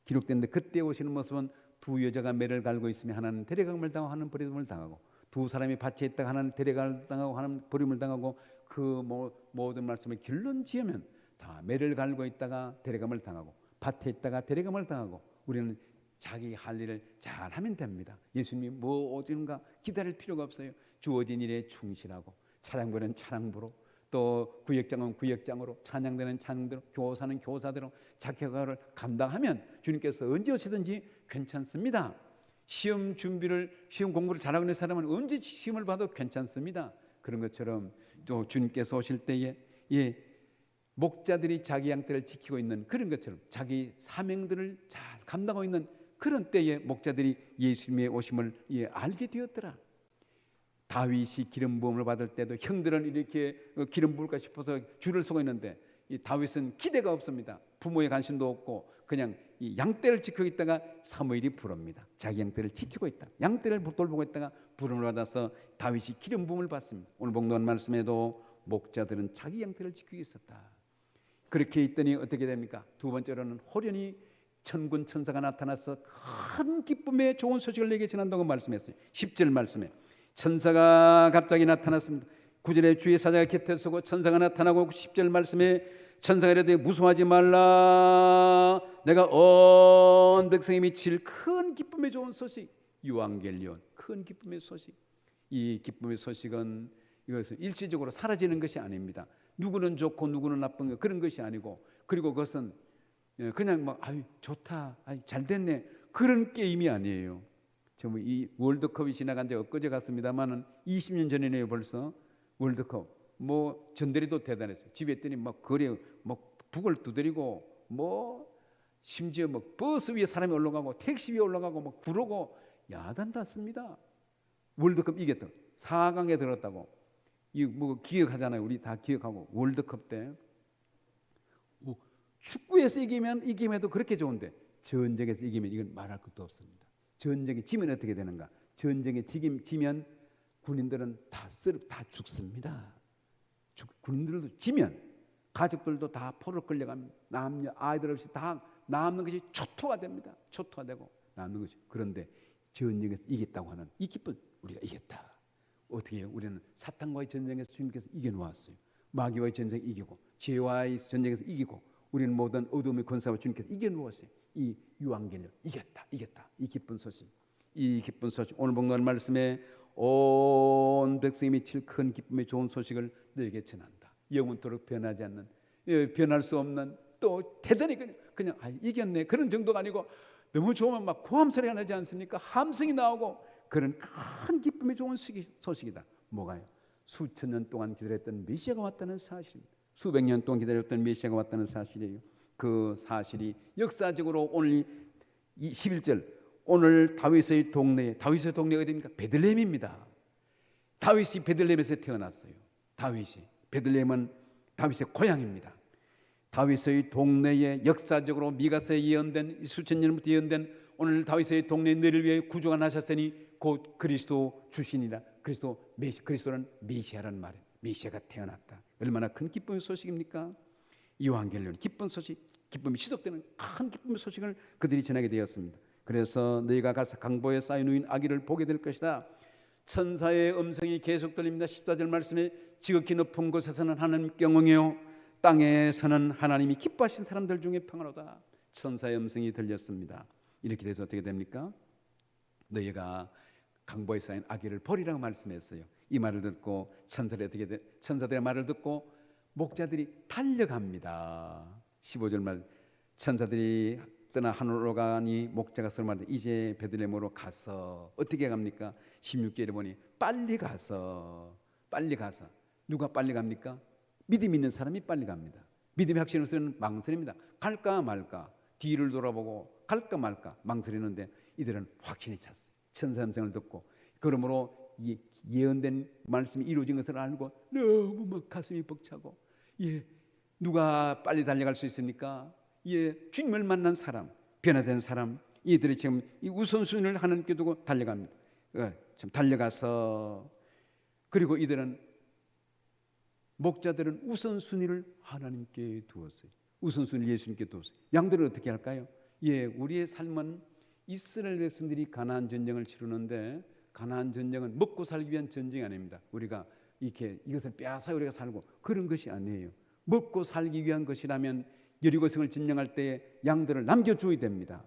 기록됐는데 그때 오시는 모습은 두 여자가 매를 갈고 있으며 하나는 데려감을 당하고 하나는 버림을 당하고, 두 사람이 밭에 있다가 하나는 데려감을 당하고 하나는 버림을 당하고, 그 모든 말씀을 결론 지으면 다 매를 갈고 있다가 데려감을 당하고 밭에 있다가 데려감을 당하고, 우리는 자기 할 일을 잘 하면 됩니다. 예수님이 뭐 어딘가 기다릴 필요가 없어요. 주어진 일에 충실하고, 차량부는 차량부로, 또 구역장은 구역장으로, 찬양대는 찬양대로, 교사는 교사대로 자기 역할을 감당하면 주님께서 언제 오시든지 괜찮습니다. 시험 공부를 잘하고 있는 사람은 언제 시험을 봐도 괜찮습니다. 그런 것처럼 또 주님께서 오실 때에 목자들이 자기 양떼를 지키고 있는 그런 것처럼 자기 사명들을 잘 감당하고 있는 그런 때에 목자들이 예수님의 오심을 알게 되었더라. 다윗이 기름 부음을 받을 때도 형들은 이렇게 기름 부을까 싶어서 줄을 서고 있는데 이 다윗은 기대가 없습니다. 부모의 관심도 없고 그냥 이 양떼를 지키고 있다가 사무엘이 부릅니다. 자기 양떼를 지키고 있다, 양떼를 돌보고 있다가 부름을 받아서 다윗이 기름 부음을 받습니다. 오늘 봉독한 말씀에도 목자들은 자기 양떼를 지키고 있었다. 그렇게 있더니 어떻게 됩니까? 두 번째로는 호련히 천군 천사가 나타나서 큰 기쁨의 좋은 소식을 내게 전한다고 말씀했어요. 10절 말씀에 천사가 갑자기 나타났습니다. 9절에 주의 사자가 곁에 서고 천사가 나타나고 10절 말씀에 천사가 이르되 무서워하지 말라, 내가 온 백성에 미칠 큰 기쁨의 좋은 소식, 유앙겔리온, 큰 기쁨의 소식. 이 기쁨의 소식은 이것은 일시적으로 사라지는 것이 아닙니다. 누구는 좋고 누구는 나쁜 거 그런 것이 아니고, 그리고 그것은 그냥 좋다, 잘 됐네, 그런 게임이 아니에요. 이 월드컵이 지나간 지 엊그제 같습니다만은 20년 전이네요. 벌써 월드컵. 전대리도 대단했어요. 집에 있더니 거리에 북을 두드리고 심지어 버스 위에 사람이 올라가고 택시 위에 올라가고 부르고 야단났습니다. 월드컵 이겼다, 4강에 들었다고. 기억하잖아요. 우리 다 기억하고. 월드컵 때 축구에서 이기면도 그렇게 좋은데 전쟁에서 이기면 이건 말할 것도 없습니다. 전쟁에 지면 어떻게 되는가? 전쟁에 지면 군인들은 다 죽습니다. 군인들도 지면 가족들도 다 포로 끌려갑니다. 남녀 아이들 없이 다 남는 것이 초토화 됩니다. 초토화 되고 남는 것이. 그런데 전쟁에서 이겼다고 하는 이 기쁨, 우리가 이겼다. 어떻게 해요? 우리는 사탄과의 전쟁에서 주님께서 이겨놓았어요. 마귀와의 전쟁 이기고 죄와의 전쟁에서 이기고 우리는 모든 어둠의 권세와 주님께서 이겨놓았어요. 이 유앙겔리온 이겼다. 이 기쁜 소식. 오늘 본문 말씀에 온 백성이 미칠 큰 기쁨의 좋은 소식을 너에게 전한다. 영원토록 변하지 않는, 변할 수 없는, 또 대단히 그냥 이겼네 그런 정도가 아니고 너무 좋으면 막 고함 소리가 나지 않습니까? 함성이 나오고 그런 큰 기쁨의 좋은 소식이다. 뭐가요? 수천 년 동안 기다렸던 메시아가 왔다는 사실입니다. 수백 년 동안 기다렸던 메시아가 왔다는 사실이에요. 그 사실이 역사적으로 오늘 11절 오늘 다윗의 동네가 어디입니까? 베들레헴입니다. 다윗이 베들레헴에서 태어났어요. 베들레헴은 다윗의 고향입니다. 다윗의 동네에 역사적으로 미가서에 예언된 수천 년부터 예언된 오늘 다윗의 동네 너를 위해 구주가 나셨으니 곧 그리스도 주신이라. 그리스도는 메시아라는 말이에요. 메시아가 태어났다. 얼마나 큰 기쁨의 소식입니까? 요한계시록 기쁜 소식, 기쁨이 시작되는 큰 기쁨의 소식을 그들이 전하게 되었습니다. 그래서 너희가 가서 강보에 쌓여 누인 아기를 보게 될 것이다. 천사의 음성이 계속 들립니다. 14절 말씀에 지극히 높은 곳에서는 하나님께 영광이요 땅에서는 하나님이 기뻐하신 사람들 중에 평안하다. 천사의 음성이 들렸습니다. 이렇게 돼서 어떻게 됩니까? 너희가 강보에 쌓인 아기를 보리라고 말씀했어요. 이 말을 듣고 천사들의 말을 듣고 목자들이 달려갑니다. 15절 말 천사들이 떠나 하늘로 가니 목자가 서로 말하되 이제 베들레헴으로 가서 어떻게 갑니까? 16절에 보니 빨리 가서 누가 빨리 갑니까? 믿음 있는 사람이 빨리 갑니다. 믿음의 확신을 쓰는 망설입니다. 갈까 말까 뒤를 돌아보고 갈까 말까 망설이는데 이들은 확신이 찼어요. 천사 음성을 듣고 그러므로 이 예언된 말씀이 이루어진 것을 알고 너무 막 가슴이 벅차고 누가 빨리 달려갈 수 있습니까? 주님을 만난 사람, 변화된 사람, 이들이 지금 이 우선순위를 하나님께 두고 달려갑니다. 좀 달려가서 그리고 목자들은 우선순위를 하나님께 두었어요. 우선순위를 예수님께 두었어요. 양들은 어떻게 할까요? 우리의 삶은 이스라엘 백성들이 가나안 전쟁을 치르는데 가나안 전쟁은 먹고 살기 위한 전쟁이 아닙니다. 우리가 이것을 빼앗아 우리가 살고 그런 것이 아니에요. 먹고 살기 위한 것이라면 여리고성을 점령할 때 양들을 남겨줘야 됩니다.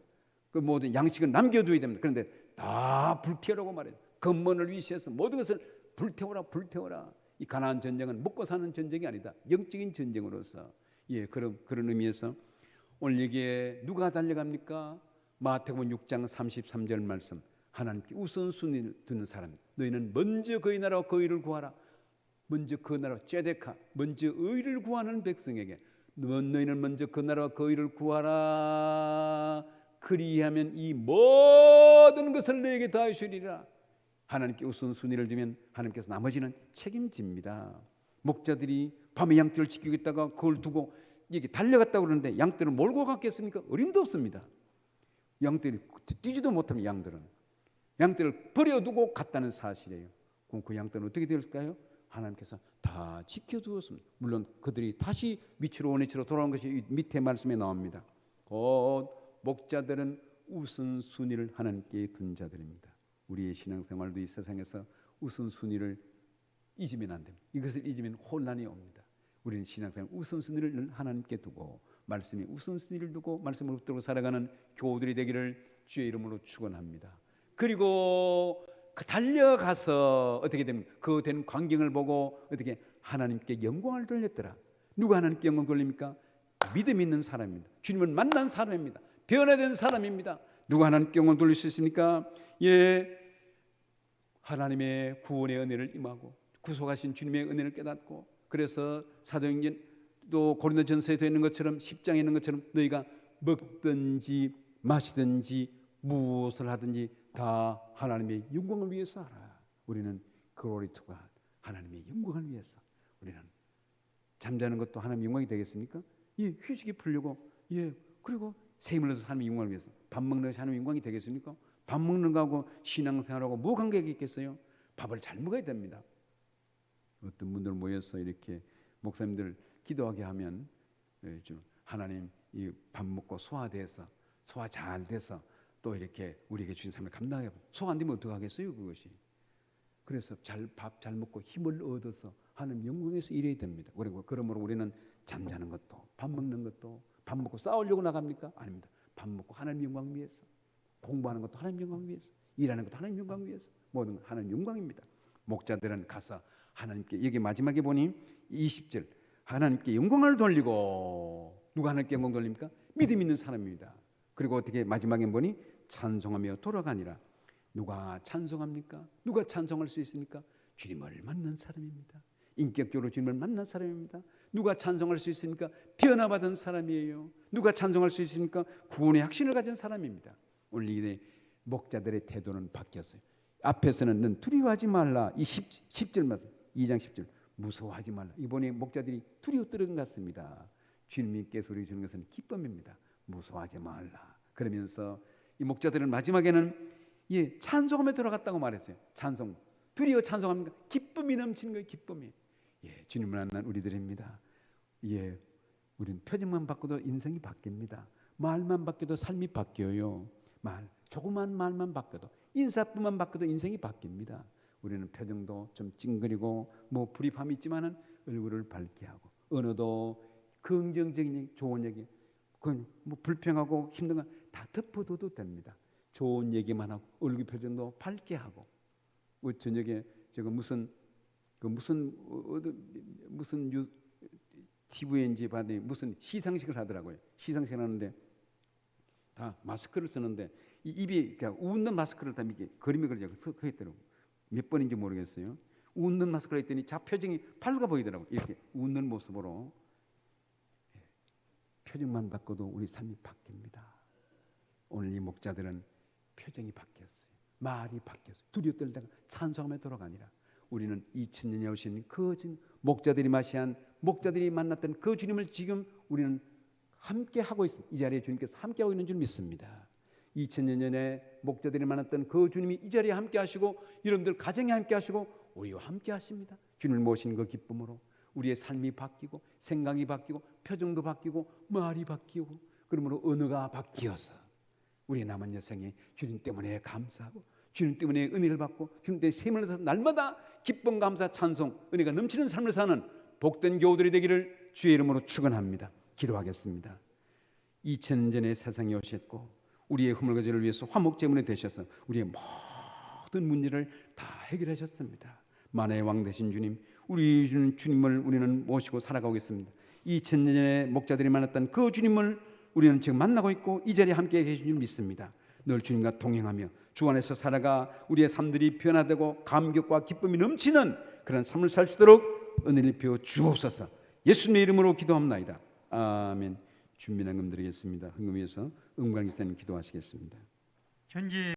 그 모든 양식은 남겨둬야 됩니다. 그런데 다 불태우라고 말해요. 검문을 위시해서 모든 것을 불태워라. 이 가나안 전쟁은 먹고 사는 전쟁이 아니다. 영적인 전쟁으로서 그런 의미에서 오늘 여기에 누가 달려갑니까? 마태복음 6장 33절 말씀 하나님께 우선순위를 두는 사람 너희는 먼저 그의 나라와 그 의를 구하라. 먼저 그 나라 째데카 먼저 의를 구하는 백성에게 너희는 먼저 그 나라와 그 의를 구하라. 그리하면 이 모든 것을 너에게 더하시리라. 하나님께 우선순위를 두면 하나님께서 나머지는 책임집니다. 목자들이 밤에 양떼를 지키고 있다가 그걸 두고 이게 달려갔다고 그러는데 양떼를 몰고 갔겠습니까? 어림도 없습니다. 양떼를 뛰지도 못하면 양떼를 버려두고 갔다는 사실이에요. 그럼 그 양떼는 어떻게 될까요? 하나님께서 다 지켜두었습니다. 물론 그들이 다시 위치로 원위치로 돌아온 것이 밑에 말씀에 나옵니다. 목자들은 우선순위를 하나님께 둔 자들입니다. 우리의 신앙생활도 이 세상에서 우선순위를 잊으면 안 됩니다. 이것을 잊으면 혼란이 옵니다. 우리는 신앙생활 우선순위를 하나님께 두고 말씀에 우선순위를 두고 말씀을 붙들고 살아가는 교우들이 되기를 주의 이름으로 축원합니다. 그리고 달려가서 어떻게 됩니까? 그 된 광경을 보고 어떻게 하나님께 영광을 돌렸더라. 누가 하나님께 영광 돌립니까? 믿음 있는 사람입니다. 주님을 만난 사람입니다. 변화된 사람입니다. 누가 하나님께 영광 돌릴 수 있습니까? 하나님의 구원의 은혜를 임하고 구속하신 주님의 은혜를 깨닫고 그래서 사도행전 또 고린도전서에 되어 있는 것처럼 10장에 있는 것처럼 너희가 먹든지 마시든지 무엇을 하든지 다 하나님의 영광을 위해서 하라. 우리는 glory to God, 하나님의 영광을 위해서. 우리는 잠자는 것도 하나님의 영광이 되겠습니까? 휴식이 풀리고 그리고 세임을 얻어서 하나님의 영광을 위해서 밥 먹는 것이 하나님의 영광이 되겠습니까? 밥 먹는 거하고 신앙생활하고 뭐 관계가 있겠어요? 밥을 잘 먹어야 됩니다. 어떤 분들 모여서 이렇게 목사님들 기도하게 하면 좀 하나님 이 밥 먹고 소화 잘 돼서 또 이렇게 우리에게 주신 삶을 감당해 소화 안 되면 어떡하겠어요 그것이. 그래서 밥 잘 먹고 힘을 얻어서 하나님 영광에서 일해야 됩니다. 그리고 그러므로 우리는 잠자는 것도 밥 먹는 것도 밥 먹고 싸우려고 나갑니까? 아닙니다. 밥 먹고 하나님 영광 위해서 공부하는 것도 하나님 영광 위해서 일하는 것도 하나님 영광 위해서 모든 건 하나님 영광입니다. 목자들은 가서 하나님께 여기 마지막에 보니 20절 하나님께 영광을 돌리고 누가 하나님께 영광 돌립니까? 믿음 있는 사람입니다. 그리고 어떻게 마지막에 보니 찬송하며 돌아가니라. 누가 찬송합니까? 누가 찬송할 수 있습니까? 주님을 만난 사람입니다. 인격적으로 주님을 만난 사람입니다. 누가 찬송할 수 있습니까? 변화받은 사람이에요. 누가 찬송할 수 있습니까? 구원의 확신을 가진 사람입니다. 오늘 이 목자들의 태도는 바뀌었어요. 앞에서는 넌 두려워하지 말라. 이 10절마다 2장 10절 무서워하지 말라. 이번에 목자들이 두려워 떨은 것 같습니다. 주님께서 우리 주는 것은 기쁨입니다. 무서워하지 말라. 그러면서 이 목자들은 마지막에는 찬송하며 들어갔다고 말했어요. 찬송. 두려워 찬송합니까? 기쁨이 넘치는 거예요. 기쁨이. 주님을 만난 우리들입니다. 우리는 표정만 바꿔도 인생이 바뀝니다. 말만 바뀌어도 삶이 바뀌어요. 조그만 말만 바뀌어도 인사뿐만 바뀌어도 인생이 바뀝니다. 우리는 표정도 좀 찡그리고 불입함이 있지만은 얼굴을 밝게 하고 언어도 긍정적인 얘기, 좋은 얘기, 불평하고 힘든 건 다 덮어둬도 됩니다. 좋은 얘기만 하고 얼굴 표정도 밝게 하고 저녁에 제가 무슨 TV인지 봤더니 무슨 시상식을 하더라고요. 시상식을 하는데 다 마스크를 쓰는데 이 입이 그러니까 웃는 마스크를 다 이렇게 그림이 그려져 있더라고요. 몇 번인지 모르겠어요. 웃는 마스크를 했더니 자 표정이 밝아 보이더라고요. 이렇게 웃는 모습으로 표정만 바꿔도 우리 삶이 바뀝니다. 오늘 이 목자들은 표정이 바뀌었어요. 말이 바뀌었어요. 두려워 떨다가 찬송하며 돌아가니라. 우리는 2000년에 오신 그 목자들이 만났던 그 주님을 지금 우리는 함께 하고 있습니다. 이 자리에 주님께서 함께 하고 있는 줄 믿습니다. 2000년 전에 목자들이 만났던 그 주님이 이 자리에 함께 하시고 여러분들 가정에 함께 하시고 우리와 함께 하십니다. 주님을 모시는 그 기쁨으로 우리의 삶이 바뀌고 생각이 바뀌고 표정도 바뀌고 말이 바뀌고 그러므로 언어가 바뀌어서 우리의 남은 여생에 주님 때문에 감사하고 주님 때문에 은혜를 받고 주님 때문에 셈을 얻어서 날마다 기쁨 감사 찬송 은혜가 넘치는 삶을 사는 복된 교우들이 되기를 주의 이름으로 축원합니다. 기도하겠습니다. 2000년 전에 세상에 오셨고 우리의 허물과죄를 위해서 화목제물이 되셔서 우리의 모든 문제를 다 해결하셨습니다. 만화의 왕 되신 주님, 우리 주님을 우리는 모시고 살아가고 있습니다. 2000년 전에 목자들이 만났던 그 주님을 우리는 지금 만나고 있고 이 자리에 함께 계신 줄 믿습니다. 늘 주님과 동행하며 주 안에서 살아가 우리의 삶들이 변화되고 감격과 기쁨이 넘치는 그런 삶을 살 수 있도록 은혜를 베어 주옵소서. 예수님의 이름으로 기도합나이다. 아멘. 준비한 금 드리겠습니다. 흥금위에서 은광 기사님 기도하시겠습니다. 전지